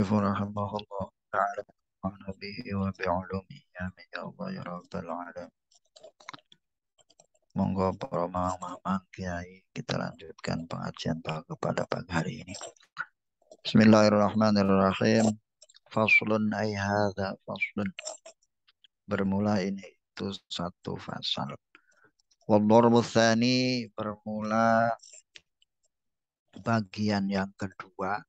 رحمه الله تعالى عن به وبعلومه آمين يا الله ya rabbal alamin. Monggo para mamang kiai, kita lanjutkan pengajian pada pagi hari ini. Bismillahirrahmanirrahim. Faslun ay hadza faslun. Bermula ini itu satu fasal. Wal darbu tsani, bermula bagian yang kedua.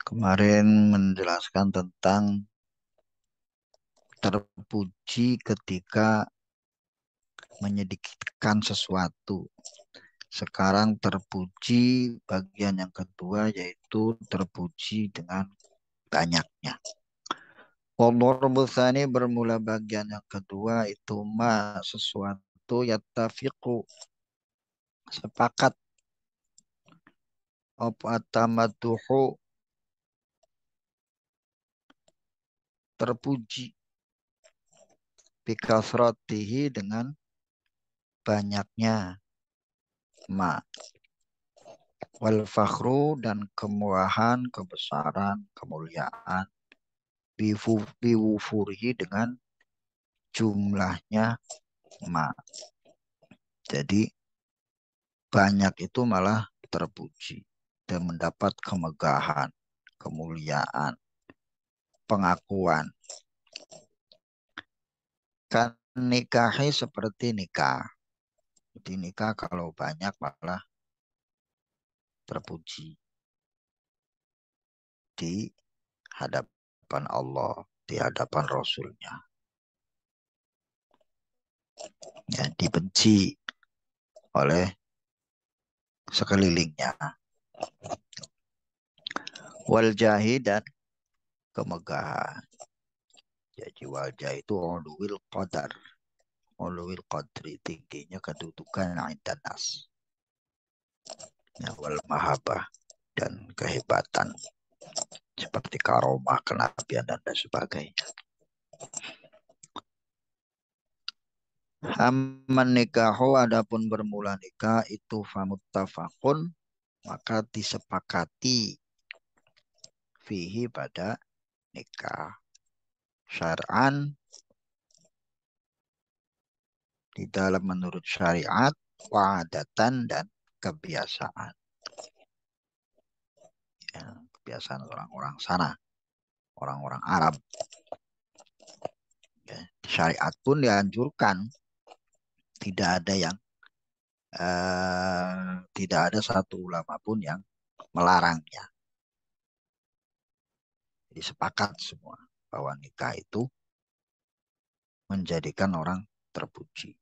Kemarin menjelaskan tentang terpuji ketika menyedikitkan sesuatu. Sekarang terpuji bagian yang kedua, yaitu terpuji dengan banyaknya. Wadharbu tsani, bermula bagian yang kedua itu ma, sesuatu yattafiqu, sepakat, apa tamadduhu, terpuji, bikasratihi, dengan banyaknya, ma, wal fakhru, dan kemewahan, kebesaran, kemuliaan, biwufurihi, dengan jumlahnya, ma. Jadi banyak itu malah terpuji dan mendapat kemegahan, kemuliaan, pengakuan. Kan nikahi, seperti nikah. Jadi nikah kalau banyak malah terpuji di hadapan Allah, di hadapan Rasulnya. Ya, dibenci oleh sekelilingnya. Wal jahi, dan kemegahan. Jadi wajah itu uluwil qadar. Uluwil qadri, tingginya kedudukan indan nas. Ya, wal mahabah, dan kehebatan. Seperti karomah, kenabian, dan lain sebagainya. Amman nikahu, adapun bermula nikah itu famuttafaqun, maka disepakati, fihi, pada nikah, syar'an, di dalam menurut syariat, wa'adatan, dan kebiasaan. Ya, kebiasaan orang-orang sana, orang-orang Arab. Ya, syariat pun dianjurkan, tidak ada yang tidak ada satu ulama pun yang melarangnya. Jadi sepakat semua bahwa nikah itu menjadikan orang terpuji.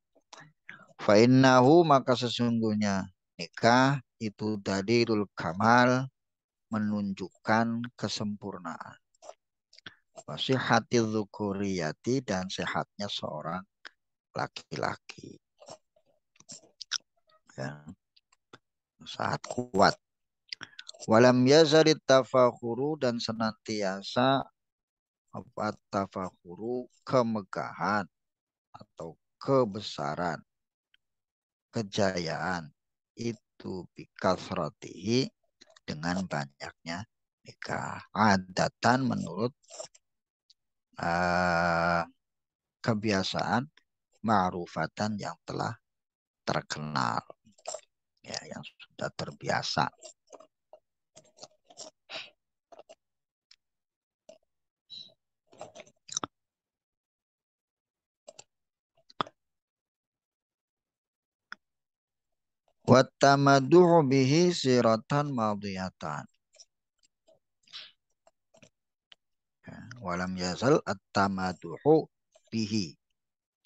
Fa'innahu, maka sesungguhnya nikah itu dalilul kamal, menunjukkan kesempurnaan. Wasihati dzukuriyati, dan sehatnya seorang laki-laki. Ya, saat kuat. Walam yazalit tafakhuru, dan senantiasa apa tafakhuru, kemegahan atau kebesaran, kejayaan, itu bikasratihi, dengan banyaknya nikah. Adatan, menurut uh, kebiasaan, ma'rufatan, yang telah terkenal, ya, yang sudah terbiasa. Wattamadu'u bihi siratan madiyatan. Ya, walam yazal at-tamadu'u bihi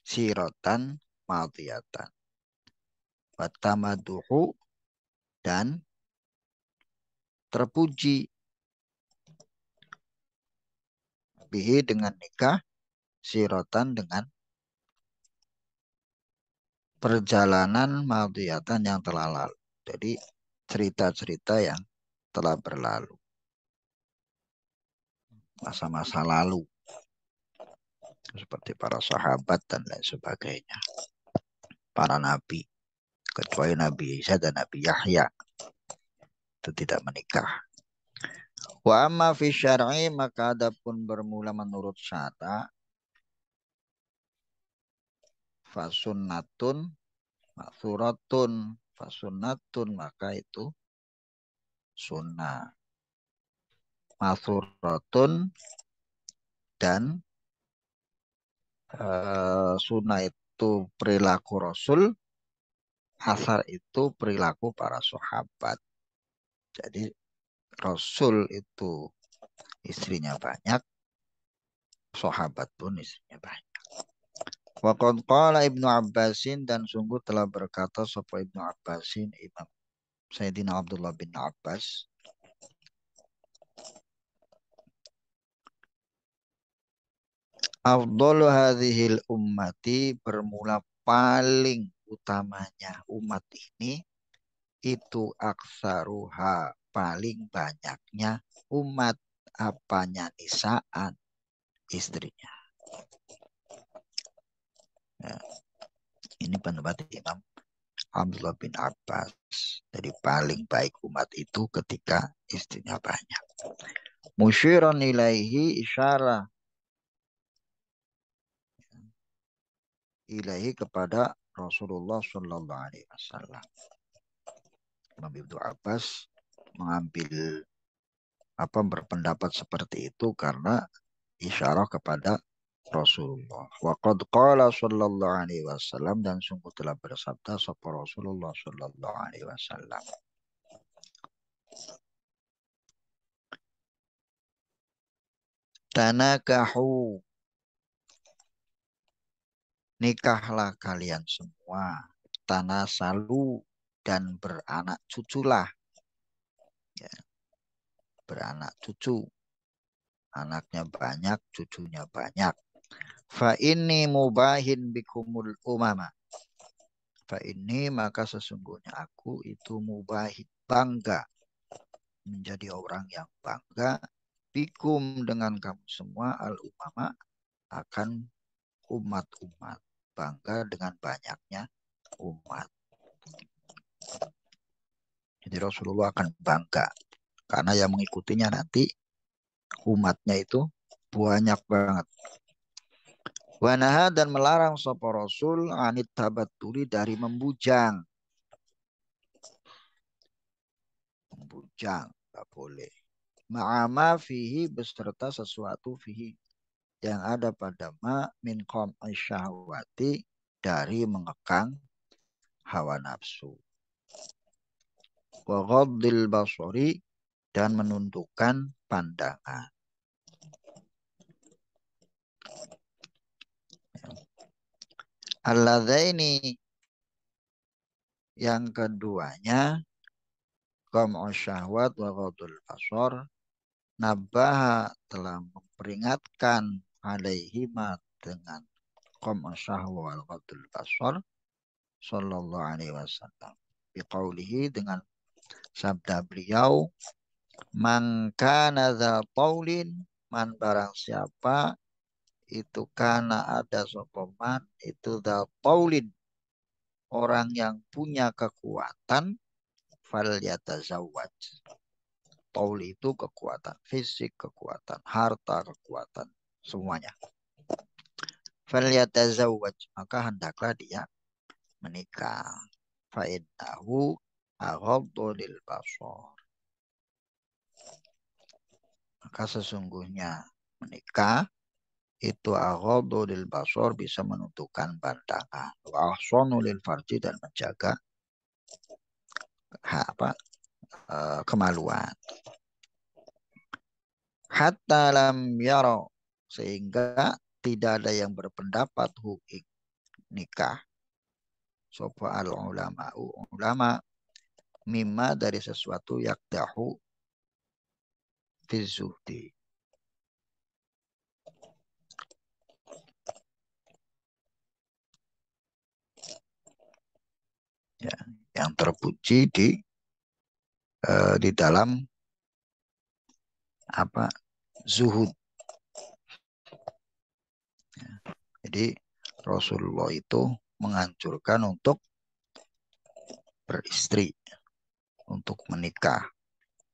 siratan madiyatan. Wattamadu'u, dan terpuji, bihi, dengan nikah, siratan, dengan perjalanan madiyatan, yang telah lalu. Jadi cerita-cerita yang telah berlalu, masa-masa lalu, seperti para sahabat dan lain sebagainya. para nabi, kecuali Nabi Isa dan Nabi Yahya itu tidak menikah. Wa amma fi syar'i, maka adapun bermula menurut syara, fasunnatun maksuratun, fasunnatun maka itu sunnah, maksuratun dan sunnah itu perilaku Rasul, asar itu perilaku para sahabat. Jadi Rasul itu istrinya banyak, sahabat pun istrinya banyak. Waqad qala Ibnu Abbasin, dan sungguh telah berkata sapa Ibnu Abbasin, Imam Sayyidina Abdullah bin Abbas, afdalu hadhil ummati, bermula paling utamanya umat ini, itu aksaruha, paling banyaknya umat, apanya, nisaan, istrinya. Ya, ini pendapat Imam Abdullah bin Abbas. Jadi paling baik umat itu ketika istrinya banyak. Musyiran ilaihi, isyarah ilaihi kepada Rasulullah Shallallahu Alaihi Wasallam. Imam Ibnu Abbas mengambil berpendapat seperti itu karena isyarah kepada Rasulullah. Wa qad qala sallallahu alaihi wasallam, dan sungguh telah bersabda sapa Rasulullah sallallahu alaihi wasallam, tanakahu, nikahlah kalian semua, tanasalu, dan beranak cuculah, ya, beranak cucu, anaknya banyak, cucunya banyak. Fa ini mubahin bikumul umama, fa ini maka sesungguhnya aku itu mubahin, bangga, menjadi orang yang bangga, bikum dengan kamu semua, al umama, akan umat-umat, bangga dengan banyaknya umat. Jadi Rasulullah akan bangga karena yang mengikutinya nanti umatnya itu banyak banget. Wanaha, dan melarang sapa Rasul anit tabatuli, dari membujang. Membujang tak boleh. Ma'ama fihi, beserta sesuatu fihi yang ada pada ma min qam'i syahwati, dari mengekang hawa nafsu. Wa ghaddil basari, dan menundukkan pandangan. Alladzaini, yang keduanya, qam'u syahwat wa ghaddul basar, nabaha, telah memperingatkan, alaihima, dengan qam'u syahwat wa ghaddul basar, sallallahu alaihi wasallam, biqaulihi, dengan sabda beliau, man kana dza taulin, man barang siapa itu kana ada sopeman itu dza taulin, orang yang punya kekuatan, fal yatazawwaj. Taul itu kekuatan fisik, kekuatan harta, kekuatan semuanya. Fal yatazawwaj, maka hendaklah dia menikah. Fa innahu aghaddu lil basar, maka sesungguhnya menikah itu aghaddu lil basar, bisa menentukan pandangan, wa ahsanu lil farji, dan menjaga kemaluan. Hatta lam yaro, sehingga tidak ada yang berpendapat hukum nikah sopa al ulama, ulama, mimma, dari sesuatu yakdahu fi zuhdi, ya, yang terpuji di dalam zuhud. Ya. Jadi Rasulullah itu menganjurkan untuk beristri, untuk menikah.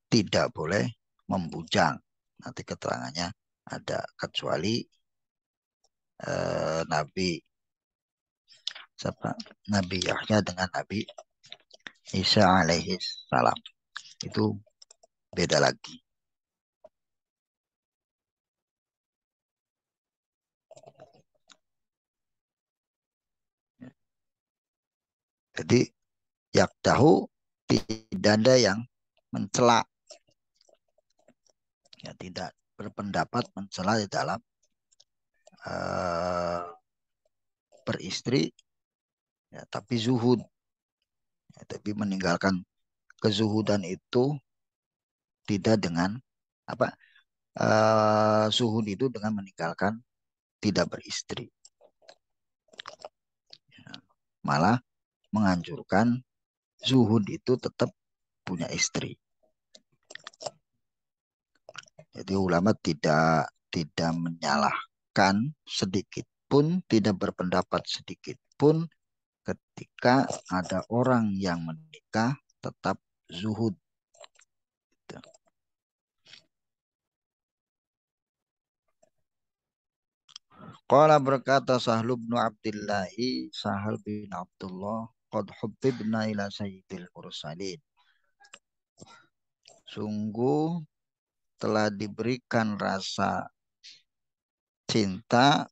Tidak boleh membujang. Nanti keterangannya ada, kecuali Nabi siapa? Nabi Yahya dengan Nabi Isa alaihi salam. Itu beda lagi. Jadi yakdahu tidak ada yang mencela, ya tidak berpendapat mencela di dalam uh, beristri, ya, tapi zuhud, ya, tapi meninggalkan kezuhudan itu tidak dengan apa, zuhud itu dengan meninggalkan tidak beristri, ya. Malah menganjurkan zuhud itu tetap punya istri. Jadi ulama tidak menyalahkan sedikit pun, tidak berpendapat sedikit pun ketika ada orang yang menikah tetap zuhud. Qala berkata Sahal bin Abdillahi, Sahal bin Abdullah, qad hubbibna ila sayyidil mursalin. Sungguh telah diberikan rasa cinta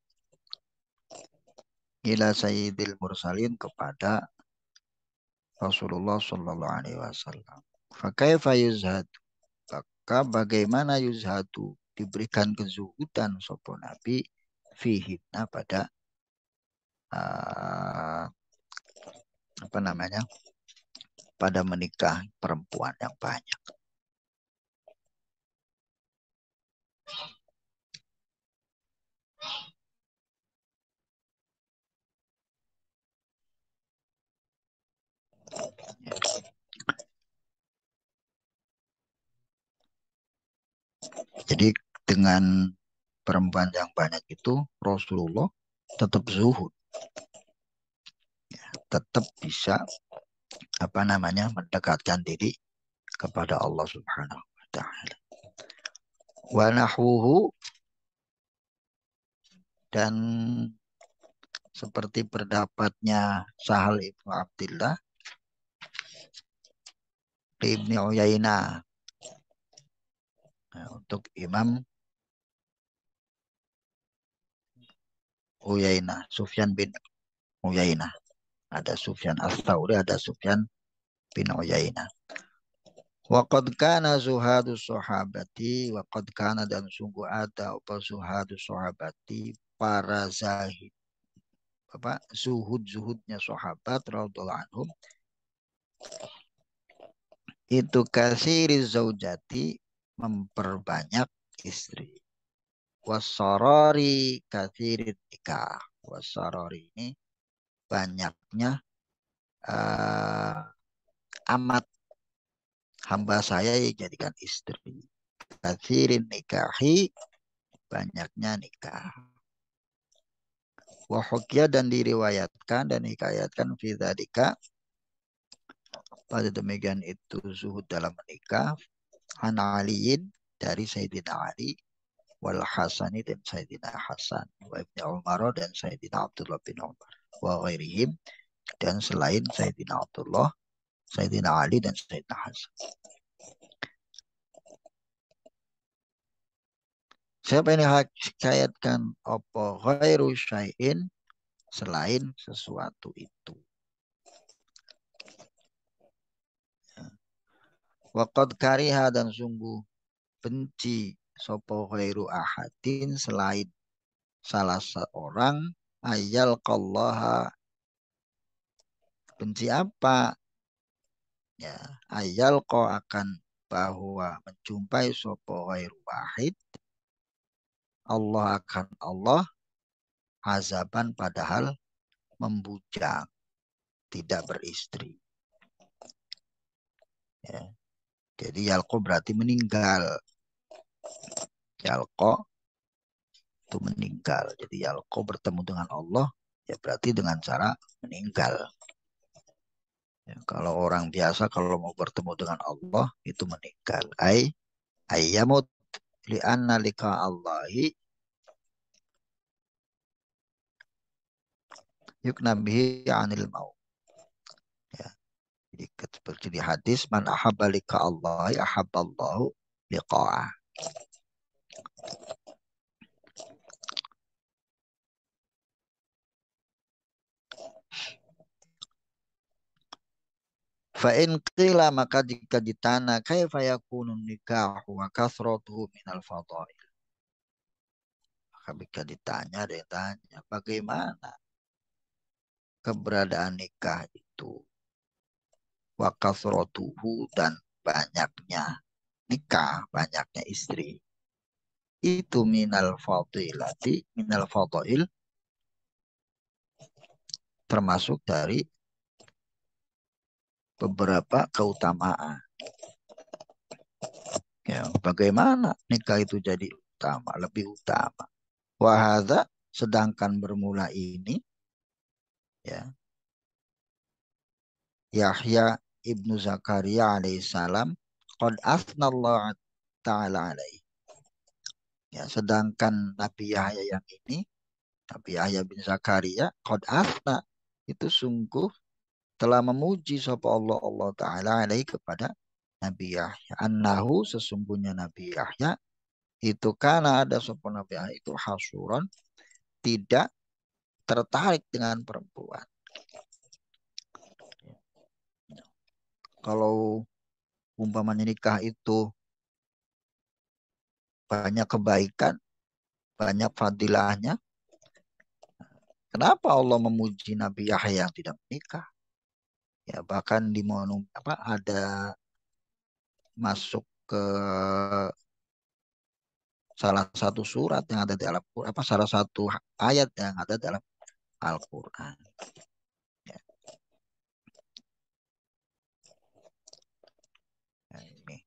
ila sayyidil mursalin kepada Rasulullah sallallahu alaihi wasallam. Fakaifa yuzhad? Maka bagaimana yuzhadu diberikan kezuhudan sopo Nabi fihina pada uh, apa namanya, pada menikah perempuan yang banyak. Jadi dengan perempuan yang banyak itu Rasulullah tetap zuhud, tetap bisa apa namanya mendekatkan diri kepada Allah Subhanahu wa taala. Wa nahwuhu, dan seperti pendapatnya Sahal Ibnu Abdillah Ibni Uyainah. Nah, untuk Imam Uyainah, Sufyan bin Uyainah. Ada Sufyan Ats-Tsauri, ada Sufyan bin Uyainah. Waqad kana zuhadu sahabati, waqad kana dan sungguh ada apa zuhadu sahabati, para zahid, apa zuhud-zuhudnya sahabat radhiyallahu anhum, itu kasiri zaujati, memperbanyak istri. Wasarori kasiri nikah. Wasarori ini banyaknya uh, amat hamba saya yang jadikan istri. Katsirin nikahi, banyaknya nikah. Wahukia dan diriwayatkan dan hikayatkan fidzalika, pada demikian itu zuhud dalam menikah, an Aliin, dari Sayyidina Ali, wal Hasani, dan Sayyidina Hasan, wa Ibni Umar, dan Sayyidina Abdullah bin Umar, wa ghairihim, dan selain Sayyidina Abdullah, Sayyidina Ali, dan Sayyidina Hasan. Siapa ini hikayatkan apa ghairu syai'in, selain sesuatu itu. Waqad kariha, dan sungguh benci sopo ghairu ahadin, selain salah seorang, ayal kallaha, benci apa? Ya, ayal ko akan bahwa menjumpai sopo ghairu wahid, Allah akan Allah, azaban padahal membujang, tidak beristri. Ya. Jadi yalko berarti meninggal. Yalko itu meninggal. Jadi yalko bertemu dengan Allah Ya berarti dengan cara meninggal. Ya, kalau orang biasa kalau mau bertemu dengan Allah itu meninggal. Ayyamut li'anna lika Allahi yuknabihi anil maut. Ya, jadi seperti di hadis man ahabba lika Allahi ahabballahu liqa'ah. Fa in qila maka jika ditanya kaifa yakunu nikahu wa kasratuhu minal fadail. Maka jika ditanya ada yang tanya bagaimana keberadaan nikah itu wa kasratuhu dan banyaknya nikah, banyaknya istri. Itu minal fadail termasuk dari beberapa keutamaan. Ya, bagaimana nikah itu jadi utama, lebih utama. Wahada sedangkan bermula ini ya Yahya ibnu Zakaria alaihissalam qad asnallahu ta'ala alaihi. Ya, sedangkan Nabi Yahya yang ini, Nabi Yahya bin Zakaria qad asna itu sungguh telah memuji sapa Allah Ta'ala alaihi kepada Nabi Yahya. Annahu sesungguhnya Nabi Yahya itu karena ada sapa Nabi Yahya itu hasuran tidak tertarik dengan perempuan. Kalau umpamanya nikah itu banyak kebaikan, banyak fadilahnya, kenapa Allah memuji Nabi Yahya yang tidak menikah? Ya bahkan di apa ada masuk ke salah satu surat yang ada di Al-Qur'an, apa salah satu ayat yang ada dalam Al-Qur'an. Ya, ya,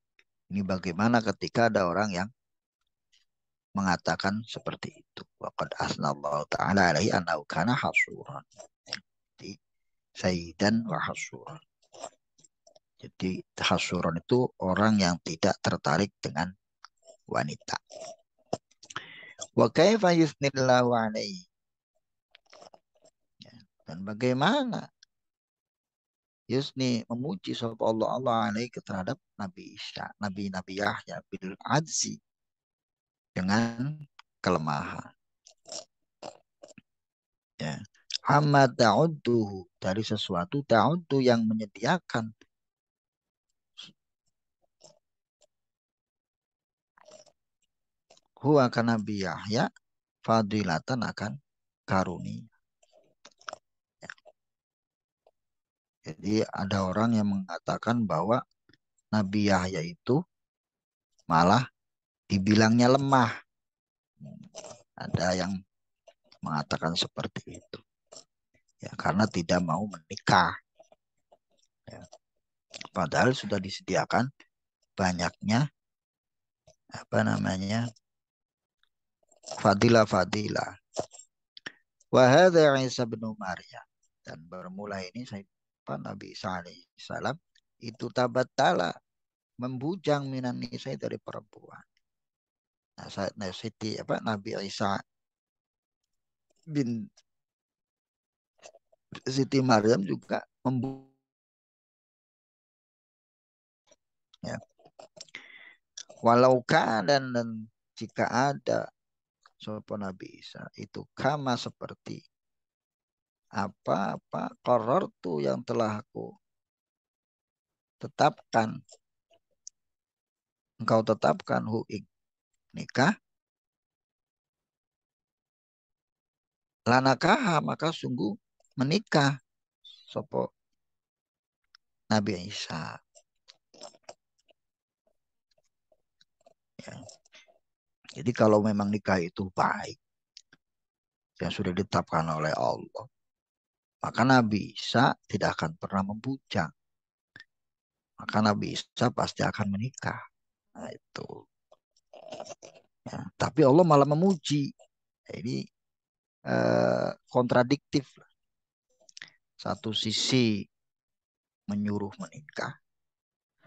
ini bagaimana ketika ada orang yang mengatakan seperti itu. Waqad asnallahu ta'ala alaihi annahu kana hasuran. Jadi sayyidan wa hasuran. Jadi hasuran itu orang yang tidak tertarik dengan wanita. Wa kaifa yusnillahu alaihi. Ya, dan bagaimana Yusni memuji sapa Allah alaihi terhadap Nabi Isa, Nabi Yahya bil ajzi dengan kelemahan. Ya. Amma ta'udduhu dari sesuatu ta'uddu yang menyediakan huwa kana Nabi Yahya fadilatan akan karunia. Jadi ada orang yang mengatakan bahwa Nabi Yahya itu malah dibilangnya lemah. Ada yang mengatakan seperti itu. Ya, karena tidak mau menikah. Ya. Padahal sudah disediakan banyaknya apa namanya fadilah-fadilah. Wahada Isa bin Maryam dan bermula ini saya Nabi Isa alaihissalam itu tabatala membujang minan nisa dari perempuan. Nah, saat Siti apa Nabi Isa bin Siti Maryam juga membujang ya. Walau dan jika ada sopan Nabi Isa itu kama seperti apa-apa koror tuh yang telah aku tetapkan engkau tetapkan hu nikah lanakah maka sungguh menikah sopo Nabi Isa ya. Jadi kalau memang nikah itu baik yang sudah ditetapkan oleh Allah maka Nabi Isa tidak akan pernah membujang maka Nabi Isa pasti akan menikah nah, itu ya. Tapi Allah malah memuji. Ini kontradiktif. Satu sisi menyuruh menikah,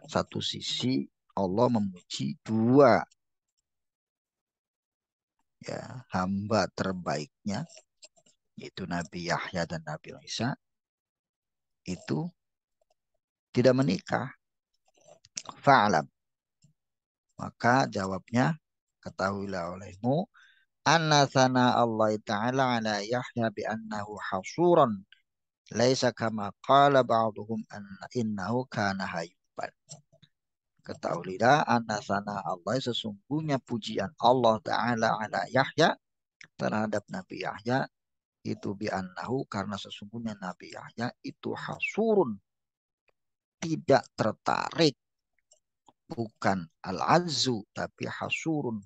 satu sisi Allah memuji dua ya hamba terbaiknya, yaitu Nabi Yahya dan Nabi Isa, itu tidak menikah. Fa'lam, maka jawabnya, ketahuilah olehmu, anna sana Allah Ta'ala ala Yahya bi annahu hasuran laisa kama qala ba'duhum anna innahu kana hayyuban. Ketahuilah anna sana Allah, sesungguhnya pujian Allah Ta'ala ala Yahya terhadap Nabi Yahya itu bi annahu, karena sesungguhnya Nabi Yahya itu hasurun, tidak tertarik, bukan al-azzu tapi hasurun,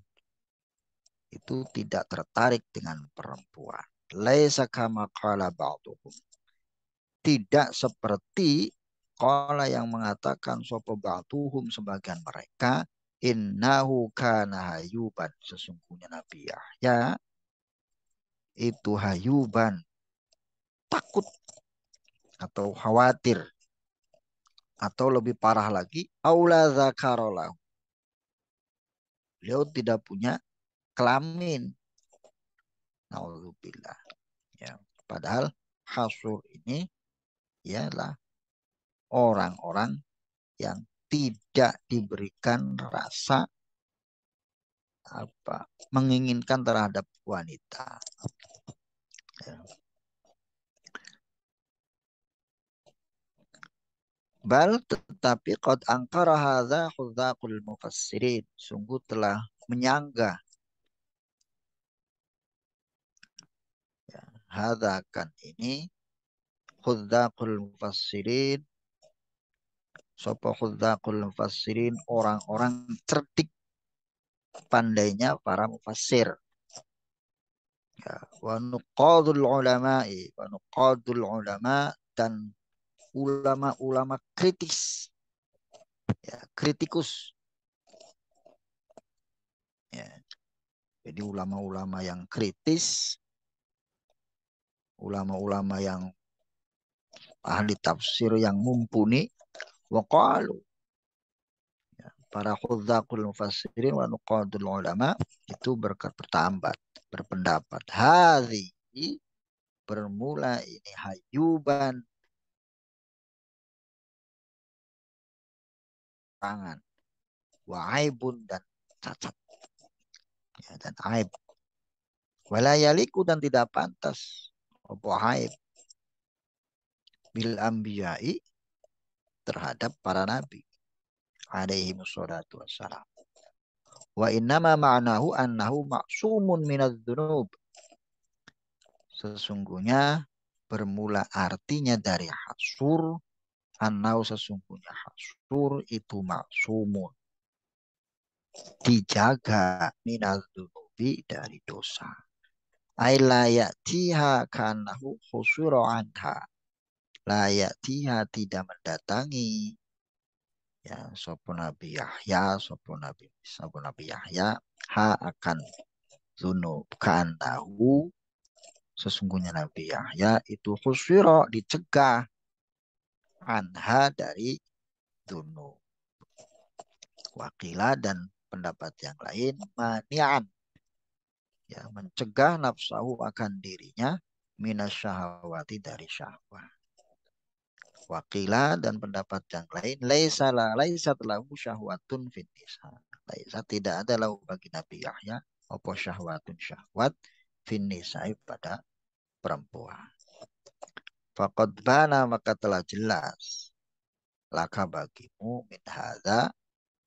itu tidak tertarik dengan perempuan. Laisa kama qala ba'duhum, tidak seperti qala yang mengatakan sapa ba'duhum sebagian mereka, innahu kana hayuban, sesungguhnya Nabi Yahya itu hayuban, takut atau khawatir, atau lebih parah lagi, aula zakarolahu, beliau tidak punya kelamin. Nauzubillah. Ya, padahal hasur ini ialah orang-orang yang tidak diberikan rasa apa menginginkan terhadap wanita. Ya. Bal, tetapi qad angkara hadza khudzaqul mufassirin, sungguh telah menyanggah ya, hadza kan ini khudzaqul mufassirin, sapa khudzaqul mufassirin, orang-orang cerdik pandainya para mufassir. Ya, wa nuqadul ulama'i, wa nuqadul ulama, dan ulama-ulama kritis, ya, kritikus. Ya, jadi ulama-ulama yang kritis, ulama-ulama yang ahli tafsir yang mumpuni, waqalu, ya, para khudzaqul mufassirin wa nuqadul ulama itu berpendapat, hadhi, bermula ini hayuban, tangan, wa aibun, dan cacat, ya, dan aib, walayaliku, dan tidak pantas, apa aib, bil ambiyai, terhadap para nabi alaihi wassalatu wassalam. Wa innama ma'nahu annahu ma'sumun minadz dzunub, sesungguhnya bermula artinya dari hasur, annahu, sesungguhnya hasur itu maksumun, dijaga, minadz dzunubi, dari dosa. Ai la ya'tiha kanahu khusura anha, la ya'tiha, tidak mendatangi ya sapa Nabi Yahya, sapa Nabi Yahya, ha akan dzunub, kanahu, sesungguhnya Nabi Yahya itu khusira, dicegah, anha, dari dzunub. Wakila, dan pendapat yang lain, manian, ya, mencegah nafsahu, akan dirinya, minasyahawati, dari syahwat. Wakila, dan pendapat yang lain, laisat lahu syahwatun fin nisa, laisa, tidak ada lahu bagi Nabi Yahya apa syahwatun, syahwat, fin nisa, pada perempuan. Faqad bana, maka telah jelas, laka bagimu, min hadza,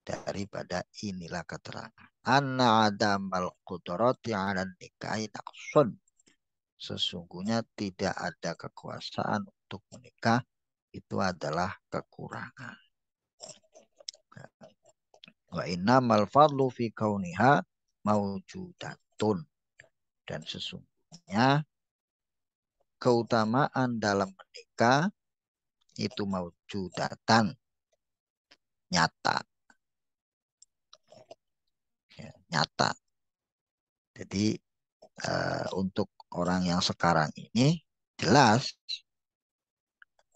daripada inilah keterangan, anna adamal qudrati 'ala nikahi naqsun, sesungguhnya tidak ada kekuasaan untuk menikah itu adalah kekurangan. Wa innamal fadlu fi kauniha maujudatun, dan sesungguhnya keutamaan dalam menikah itu maujudatan, nyata, ya, nyata. Jadi untuk orang yang sekarang ini jelas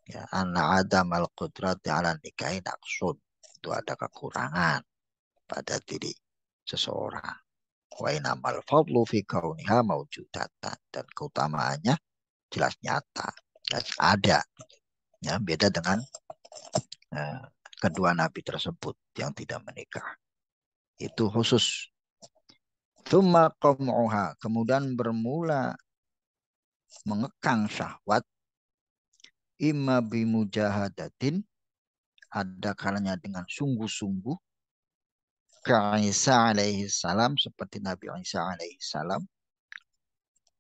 ya anna adamal qudrati ala nikahi naqsun. Itu ada kekurangan pada diri seseorang. Wa inamal fadlu fi kauniha maujudatan. Dan keutamaannya jelas nyata. Jelas ada. Ya, beda dengan eh, kedua nabi tersebut yang tidak menikah. Itu khusus. Tsumma qam'uha. Kemudian bermula mengekang syahwat imma bimujahadatin, ada kalanya dengan sungguh-sungguh, ke Isa alaihi salam, seperti Nabi Isa alaihi salam.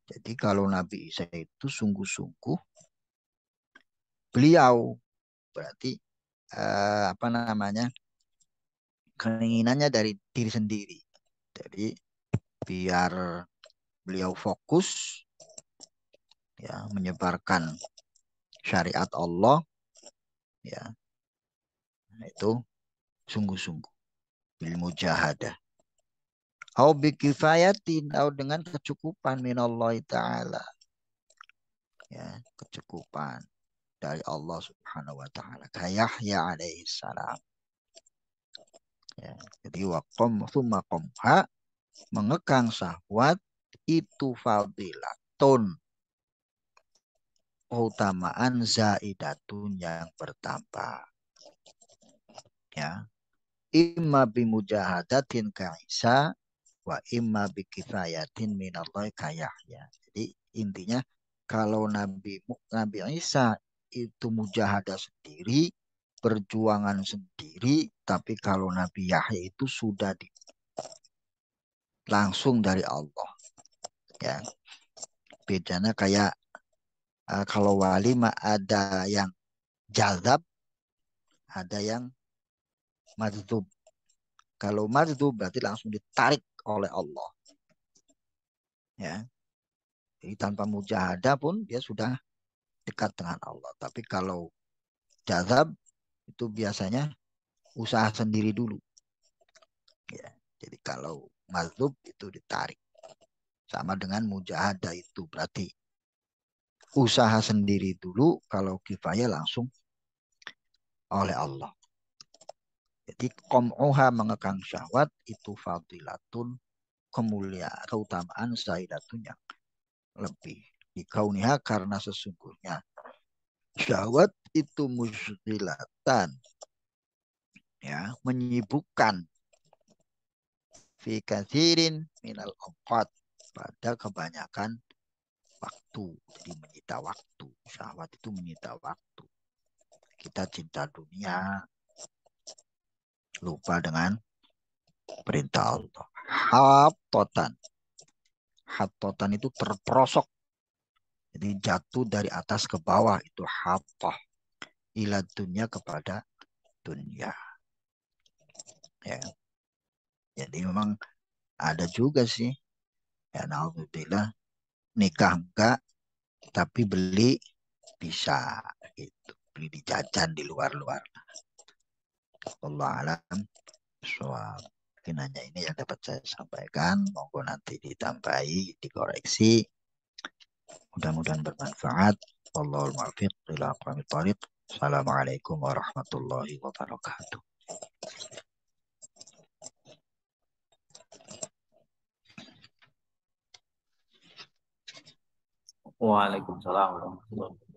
Jadi kalau Nabi Isa itu sungguh-sungguh, beliau berarti apa namanya, keinginannya dari diri sendiri. Jadi biar beliau fokus ya menyebarkan syariat Allah ya, itu sungguh-sungguh bil mujahadah. Au bikifayatin, au dengan kecukupan minallahi ta'ala. Ya, kecukupan dari Allah Subhanahu wa taala. Kayak Yahya alaihi salam. Ya, jadi waqam tsumma qamha, mengekang syahwat itu fadilatun, keutamaan zaidatun yang bertambah. Ya, imma bimujahadatin kaisa wa imma bikifayatin minallahi kayahya. Jadi intinya kalau Nabi Isa itu mujahadah sendiri, perjuangan sendiri, tapi kalau Nabi Yahya itu sudah langsung dari Allah. Ya, bedanya kayak kalau wali mah ada yang jazab, ada yang majdzub. Kalau majdzub berarti langsung ditarik oleh Allah. Ya, jadi tanpa mujahadah pun dia sudah dekat dengan Allah. Tapi kalau jazab itu biasanya usaha sendiri dulu. Ya, jadi kalau mazhub itu ditarik. Sama dengan mujahadah itu berarti usaha sendiri dulu, kalau kifayah langsung oleh Allah. Jadi kom'uha, mengekang syahwat itu fadilatun, kemuliaan, keutamaan zaidatun yang lebih. Dikauniha, karena sesungguhnya syahwat itu musghilatan, ya, menyibukkan fi kathirin minal awqat, pada kebanyakan waktu. Jadi menyita waktu. Syahwat itu menyita waktu. Kita cinta dunia, lupa dengan perintah Allah. Hatotan. Hatotan itu terperosok. Jadi jatuh dari atas ke bawah, itu hatoh. Ila dunia, kepada dunia. Ya. Jadi memang ada juga sih. Ya, alhamdulillah, nikah enggak, tapi beli bisa. Gitu. Beli di jajan di luar-luar. Allah alam. Soal mungkin hanya ini yang dapat saya sampaikan. Monggo nanti ditambahi, dikoreksi. Mudah-mudahan bermanfaat. Wallahul muwaffiq ila aqwamit thoriq. Assalamualaikum warahmatullahi wabarakatuh. Waalaikumsalam warahmatullahi wabarakatuh.